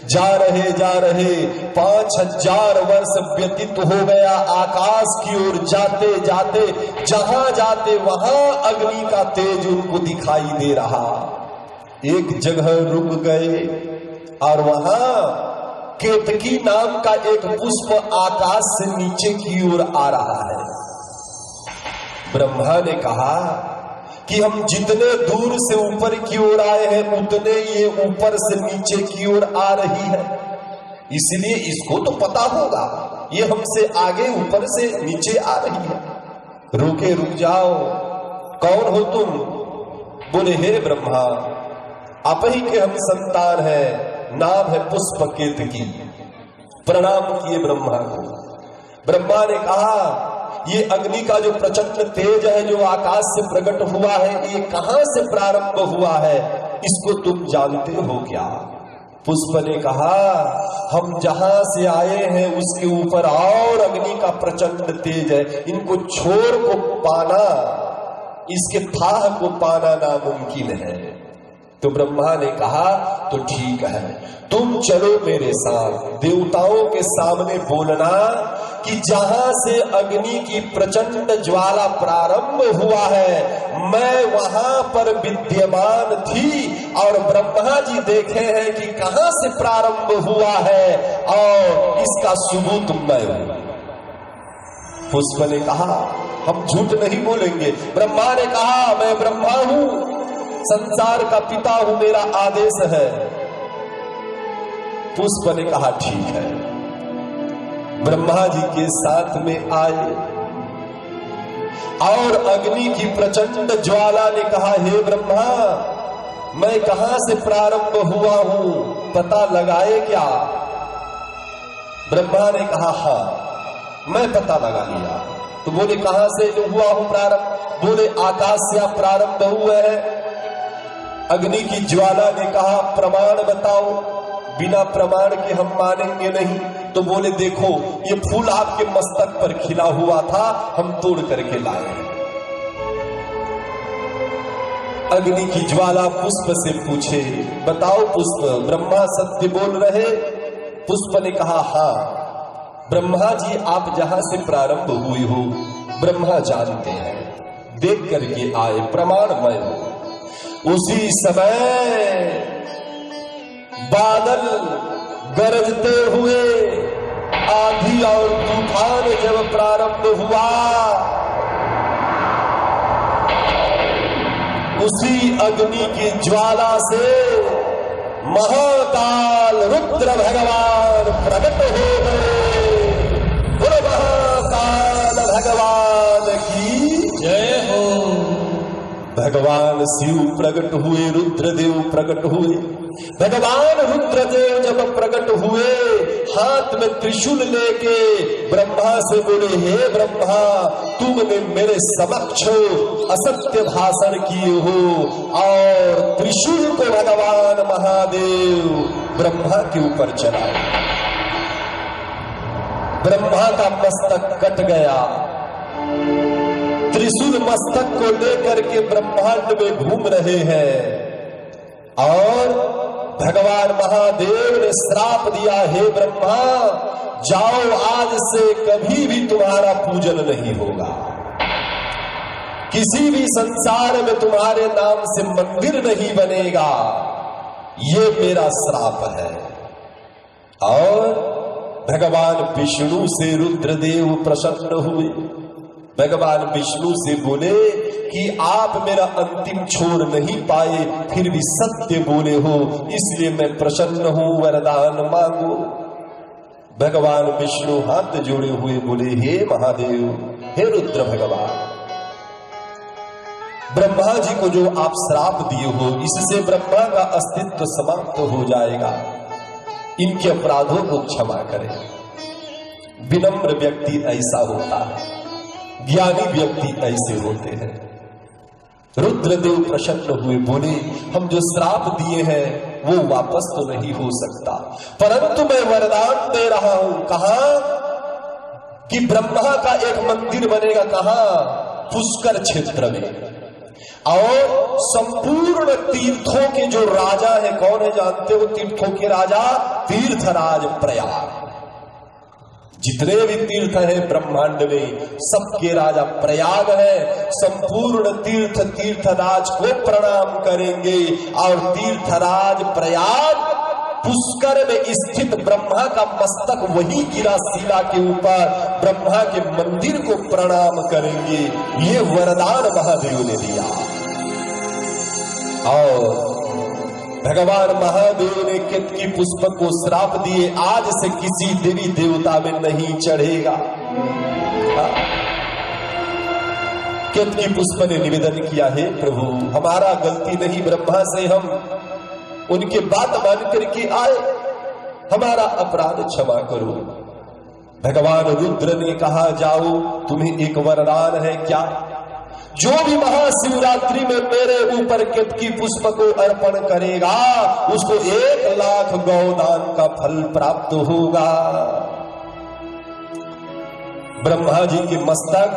जा रहे 5000 वर्ष व्यतीत हो गया। आकाश की ओर जाते जाते, जहां जाते वहां अग्नि का तेज उनको दिखाई दे रहा। एक जगह रुक गए और वहां केतकी नाम का एक पुष्प आकाश से नीचे की ओर आ रहा है। ब्रह्मा ने कहा कि हम जितने दूर से ऊपर की ओर आए हैं, उतने ये ऊपर से नीचे की ओर आ रही है, इसलिए इसको तो पता होगा, ये हमसे आगे ऊपर से नीचे आ रही है। रुके, रुक जाओ, कौन हो तुम? बोले, हे ब्रह्मा, आप ही के हम संतान हैं, नाम है पुष्प केतकी। प्रणाम किए ब्रह्मा को। ब्रह्मा ने कहा, ये अग्नि का जो प्रचंड तेज है जो आकाश से प्रकट हुआ है, ये कहां से प्रारंभ हुआ है, इसको तुम जानते हो क्या? पुष्प ने कहा, हम जहां से आए हैं उसके ऊपर और अग्नि का प्रचंड तेज है, इनको छोर को पाना इसके थाह को पाना नामुमकिन है। तो ब्रह्मा ने कहा तो ठीक है, तुम चलो मेरे साथ, देवताओं के सामने बोलना कि जहां से अग्नि की प्रचंड ज्वाला प्रारंभ हुआ है मैं वहां पर विद्यमान थी और ब्रह्मा जी देखे हैं कि कहां से प्रारंभ हुआ है और इसका सबूत मैं हूं। पुष्प ने कहा हम झूठ नहीं बोलेंगे। ब्रह्मा ने कहा मैं ब्रह्मा हूं, संसार का पिता हूं, मेरा आदेश है। पुष्प ने कहा ठीक है। ब्रह्मा जी के साथ में आए और अग्नि की प्रचंड ज्वाला ने कहा हे ब्रह्मा मैं कहां से प्रारंभ हुआ हूं, पता लगाए क्या? ब्रह्मा ने कहा हां मैं पता लगा लिया। तो बोले कहां से हुआ हूं प्रारंभ? बोले आकाश से आप प्रारंभ हुए हैं। अग्नि की ज्वाला ने कहा प्रमाण बताओ। बिना प्रमाण के हम मानेंगे नहीं। तो बोले देखो ये फूल आपके मस्तक पर खिला हुआ था, हम तोड़ करके लाए हैं। अग्नि की ज्वाला पुष्प से पूछे बताओ पुष्प ब्रह्मा सत्य बोल रहे? पुष्प ने कहा हां ब्रह्मा जी आप जहां से प्रारंभ हुए हो ब्रह्मा जानते हैं, देख करके आए, प्रमाण मैं हूं। उसी समय बादल गरजते हुए आंधी और तूफान जब प्रारंभ हुआ, उसी अग्नि की ज्वाला से महाकाल रुद्र भगवान प्रकट हो गए। बोलो महाकाल भगवान की जय हो। भगवान शिव प्रकट हुए, रुद्रदेव प्रकट हुए। भगवान रुद्रदेव जब प्रकट हुए हाथ में त्रिशूल लेके ब्रह्मा से बोले हे ब्रह्मा तुमने मेरे समक्ष असत्य भाषण किए हो। और त्रिशूल को भगवान महादेव ब्रह्मा के ऊपर चलाए। ब्रह्मा का मस्तक कट गया। त्रिशूल मस्तक को लेकर के ब्रह्मांड में घूम रहे हैं और भगवान महादेव ने श्राप दिया हे ब्रह्मा जाओ आज से कभी भी तुम्हारा पूजन नहीं होगा, किसी भी संसार में तुम्हारे नाम से मंदिर नहीं बनेगा, ये मेरा श्राप है। और भगवान विष्णु से रुद्रदेव प्रसन्न हुए। भगवान विष्णु से बोले कि आप मेरा अंतिम छोड़ नहीं पाए, फिर भी सत्य बोले हो, इसलिए मैं प्रसन्न हूं, वरदान मांगो। भगवान विष्णु हाथ जोड़े हुए बोले हे महादेव, हे रुद्र भगवान, ब्रह्मा जी को जो आप श्राप दिए हो इससे ब्रह्मा का अस्तित्व समाप्त हो जाएगा, इनके अपराधों को क्षमा करें। विनम्र व्यक्ति ऐसा होता है, ज्ञानी व्यक्ति ऐसे होते हैं। रुद्रदेव प्रसन्न हुए, बोले हम जो श्राप दिए हैं वो वापस तो नहीं हो सकता, परंतु मैं वरदान दे रहा हूं। कहा कि ब्रह्मा का एक मंदिर बनेगा, कहा पुष्कर क्षेत्र में। और संपूर्ण तीर्थों के जो राजा है, कौन है जानते हो? तीर्थों के राजा तीर्थराज प्रयाग। जितने भी तीर्थ हैं ब्रह्मांड में सबके राजा प्रयाग है। संपूर्ण तीर्थ तीर्थराज को प्रणाम करेंगे और तीर्थराज प्रयाग पुष्कर में स्थित ब्रह्मा का मस्तक वही गिरा शिला के ऊपर, ब्रह्मा के मंदिर को प्रणाम करेंगे। ये वरदान महादेव ने दिया। और भगवान महादेव ने केतकी पुष्प को श्राप दिए, आज से किसी देवी देवता में नहीं चढ़ेगा। केतकी पुष्प ने निवेदन किया हे प्रभु हमारा गलती नहीं, ब्रह्मा से हम उनके बात मान करके आए, हमारा अपराध क्षमा करो। भगवान रुद्र ने कहा जाओ तुम्हें एक वरदान है क्या? जो भी महाशिवरात्रि में मेरे ऊपर केतकी पुष्प को अर्पण करेगा उसको 1 लाख गौदान का फल प्राप्त होगा। ब्रह्मा जी के मस्तक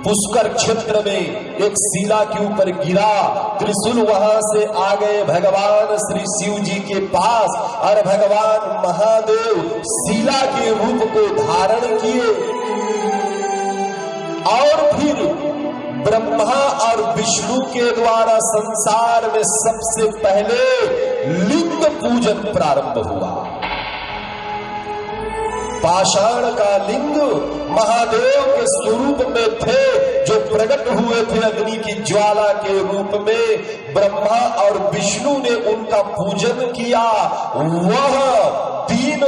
पुष्कर क्षेत्र में एक शिला के ऊपर गिरा, त्रिशूल वहां से आ गए भगवान श्री शिव जी के पास और भगवान महादेव शिला के रूप को धारण किए और फिर ब्रह्मा और विष्णु के द्वारा संसार में सबसे पहले लिंग पूजन प्रारंभ हुआ। पाषाण का लिंग महादेव के स्वरूप में थे जो प्रकट हुए थे अग्नि की ज्वाला के रूप में। ब्रह्मा और विष्णु ने उनका पूजन किया। वह दिन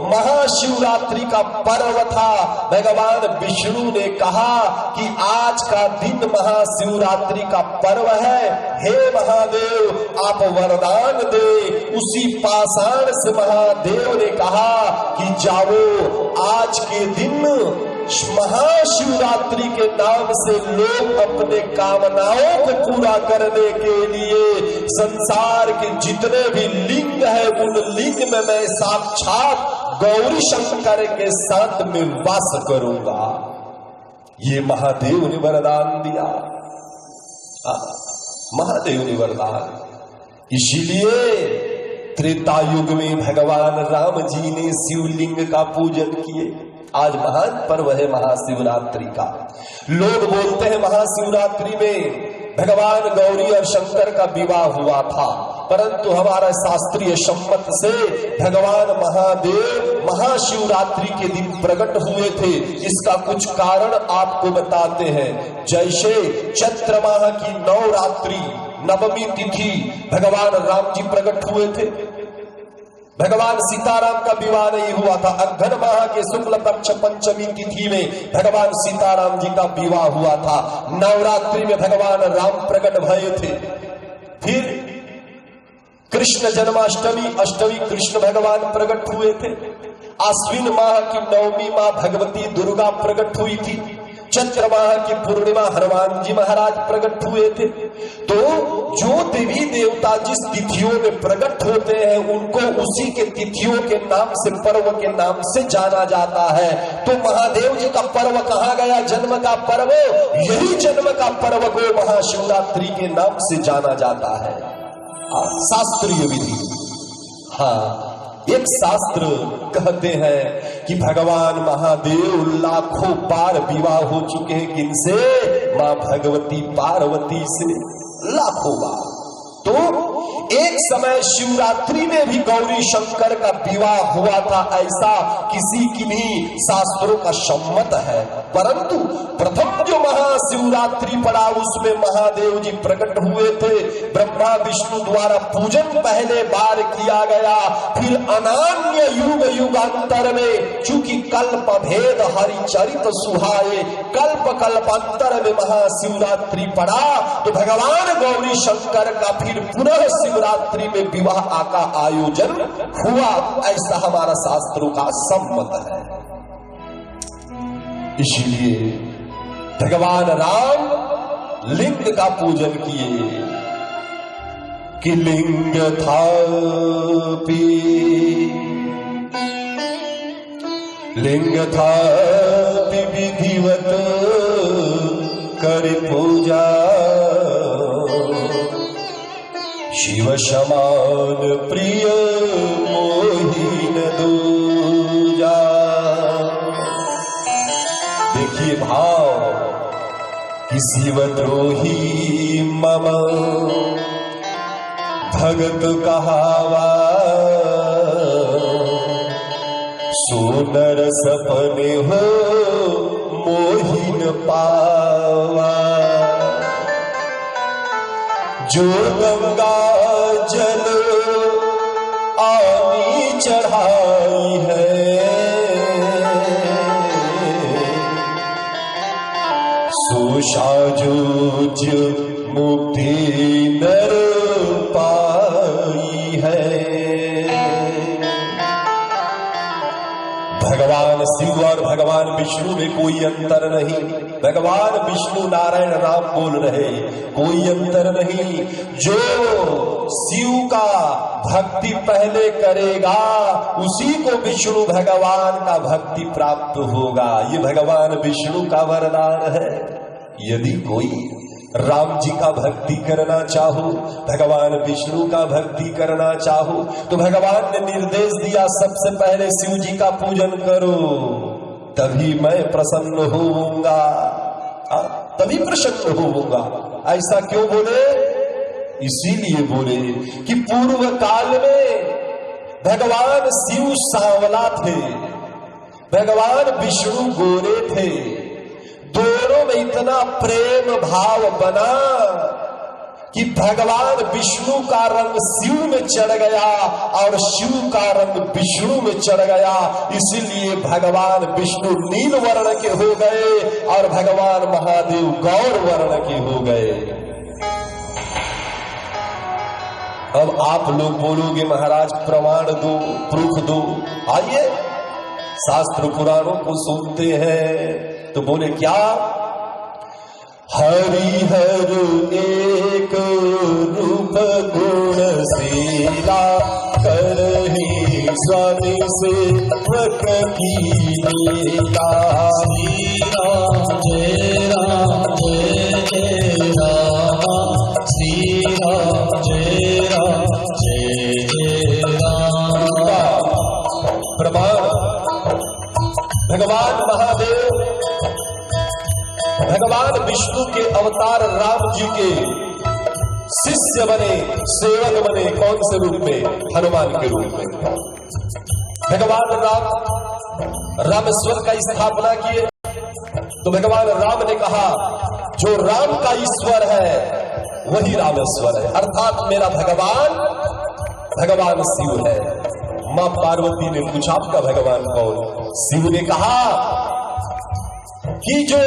महाशिवरात्रि का पर्व था। भगवान विष्णु ने कहा कि आज का दिन महाशिवरात्रि का पर्व है, हे महादेव आप वरदान दे। उसी पाषाण से महादेव ने कहा कि जाओ, आज के दिन महाशिवरात्रि के नाम से लोग अपने कामनाओं को पूरा करने के लिए संसार के जितने भी लिंग है उन लिंग में मैं साक्षात गौरी शंकर के साथ में वास करूंगा। ये महादेव ने वरदान दिया। महादेव ने वरदान। इसीलिए त्रेता युग में भगवान राम जी ने शिवलिंग का पूजन किए। आज महान पर्व है महाशिवरात्रि का। लोग बोलते हैं महाशिवरात्रि में भगवान गौरी और शंकर का विवाह हुआ था, परंतु हमारा शास्त्रीय सम्मत से भगवान महादेव महाशिवरात्रि के दिन प्रकट हुए थे। इसका कुछ कारण आपको बताते हैं। जैसे चैत्र माह की नवरात्रि नवमी तिथि भगवान राम जी प्रकट हुए थे। भगवान सीताराम का विवाह नहीं हुआ था। अघन माह के शुक्ल पक्ष पंचमी तिथि में भगवान सीताराम जी का विवाह हुआ था। नवरात्रि में भगवान राम प्रकट भये थे। फिर कृष्ण जन्माष्टमी अष्टमी कृष्ण भगवान प्रकट हुए थे। आश्विन माह की नवमी मां भगवती दुर्गा प्रकट हुई थी। चैत्र माह की पूर्णिमा हनुमान जी महाराज प्रकट हुए थे। तो जो देवी देवता जिस तिथियों में प्रकट होते हैं उनको उसी के तिथियों के नाम से पर्व के नाम से जाना जाता है। तो महादेव जी का पर्व कहाँ गया? जन्म का पर्व। यही जन्म का पर्व को महाशिवरात्रि के नाम से जाना जाता है। शास्त्रीय विधि। हाँ, एक शास्त्र कहते हैं कि भगवान महादेव लाखों बार विवाह हो चुके हैं। किनसे? मां भगवती पार्वती से लाखों बार। तो एक समय शिवरात्रि में भी गौरी शंकर का विवाह हुआ था, ऐसा किसी की भी शास्त्रों का सम्मत है। परंतु प्रथम जो महाशिवरात्रि पड़ा उसमें महादेव जी प्रकट हुए थे। ब्रह्मा विष्णु द्वारा पूजन पहले बार किया गया। फिर अनान्य युग युगांतर में चूंकि कल्प भेद हरिचरित सुहाए, कल्प कल्पांतर में महाशिवरात्रि पड़ा तो भगवान गौरी शंकर का फिर पुनः शिवरात्रि में विवाह का आयोजन हुआ। ऐसा हमारा शास्त्रों का सम्मत है। इसलिए भगवान राम लिंग का पूजन किए कि लिंग थापि विधिवत कर पूजा, शिव समान प्रिय मोहिन दूजा। देखिए भाव कि शिवद्रोही मम भगत कहावा, सोनर सपने हो मोहिन पावा। जो गंगा जल आनी चढ़ाई है, सो साजूज मुक्ति नर पाई है। भगवान शिव और भगवान विष्णु में कोई अंतर नहीं। भगवान विष्णु नारायण राम बोल रहे, कोई अंतर नहीं। जो शिव का भक्ति पहले करेगा उसी को विष्णु भगवान का भक्ति प्राप्त होगा। ये भगवान विष्णु का वरदान है। यदि कोई राम जी का भक्ति करना चाहो, भगवान विष्णु का भक्ति करना चाहो, तो भगवान ने निर्देश दिया सबसे पहले शिव जी का पूजन करो, तभी मैं प्रसन्न होऊंगा, तभी प्रसन्न होऊंगा। ऐसा क्यों बोले? इसीलिए बोले कि पूर्व काल में भगवान शिव सांवला थे, भगवान विष्णु गोरे थे, दोनों में इतना प्रेम भाव बना कि भगवान विष्णु का रंग शिव में चढ़ गया और शिव का रंग विष्णु में चढ़ गया। इसीलिए भगवान विष्णु नील वर्ण के हो गए और भगवान महादेव गौर वर्ण के हो गए। अब आप लोग बोलोगे महाराज प्रमाण दो, प्रूफ दो। आइए शास्त्र पुराणों को सुनते हैं तो बोले क्या? हरिहर एक रूप गुणशीला, करहि स्वामी सेवक की लीला। श्री राम जय राम जय जय राम, श्री राम जय राम जय जय राम। प्रमाण भगवान महादेव, भगवान विष्णु के अवतार राम जी के शिष्य बने, सेवक बने। कौन से रूप में? हनुमान के रूप में। भगवान राम रामेश्वर का स्थापना किए तो भगवान राम ने कहा जो राम का ईश्वर है वही रामेश्वर है, अर्थात मेरा भगवान भगवान शिव है। मां पार्वती ने पूछा आपका भगवान कौन? शिव ने कहा कि जो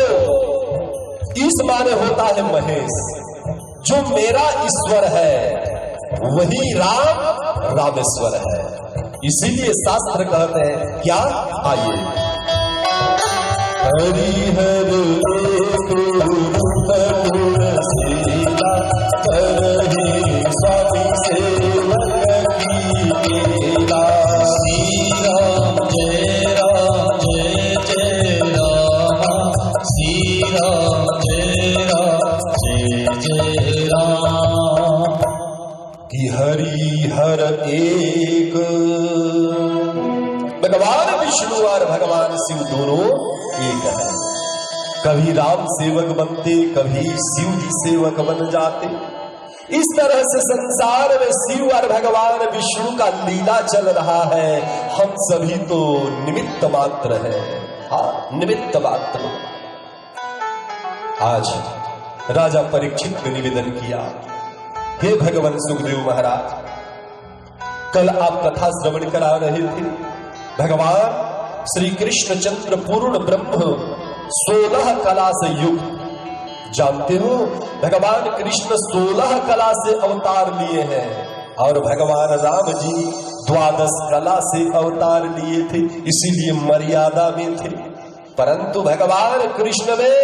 इस माने होता है महेश, जो मेरा ईश्वर है वही राम रामेश्वर है। इसीलिए शास्त्र कहते हैं क्या? आइए हरिहर एक रूप गुणशीला, करहि स्वामी सेवक की लीला। श्री राम जय राम जय जय राम, श्री राम जय राम जय जय राम। कि हरिहर एक, भगवान विष्णु और भगवान शिव दोनों एक है। कभी राम सेवक बनते, कभी शिव जी सेवक बन जाते। इस तरह से संसार में शिव और भगवान विष्णु का लीला चल रहा है। हम सभी तो निमित्त मात्र हैं। हाँ, निमित्त मात्र। आज राजा परीक्षित ने निवेदन किया, हे भगवान सुखदेव महाराज, कल आप कथा श्रवण करा रहे थे। भगवान श्री कृष्ण चंद्र पूर्ण ब्रह्म 16 कला से युक्त। जानते हो भगवान कृष्ण 16 कला से अवतार लिए हैं और भगवान राम जी 12 कला से अवतार लिए थे, इसीलिए मर्यादा में थे। परंतु भगवान कृष्ण में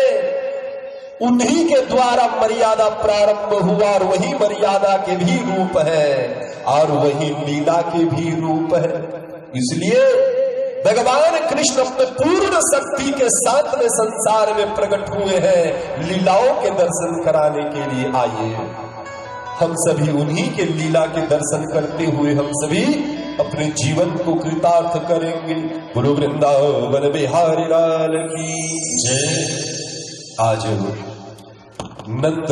उन्हीं के द्वारा मर्यादा प्रारंभ हुआ और वही मर्यादा के भी रूप है और वही लीला के भी रूप है। इसलिए भगवान कृष्ण अपने पूर्ण शक्ति के साथ में संसार में प्रकट हुए हैं लीलाओं के दर्शन कराने के लिए। आइए हम सभी उन्हीं के लीला के दर्शन करते हुए हम सभी अपने जीवन को कृतार्थ करेंगे। बोलो वृंदावन बिहारी लाल की जय। आज नंद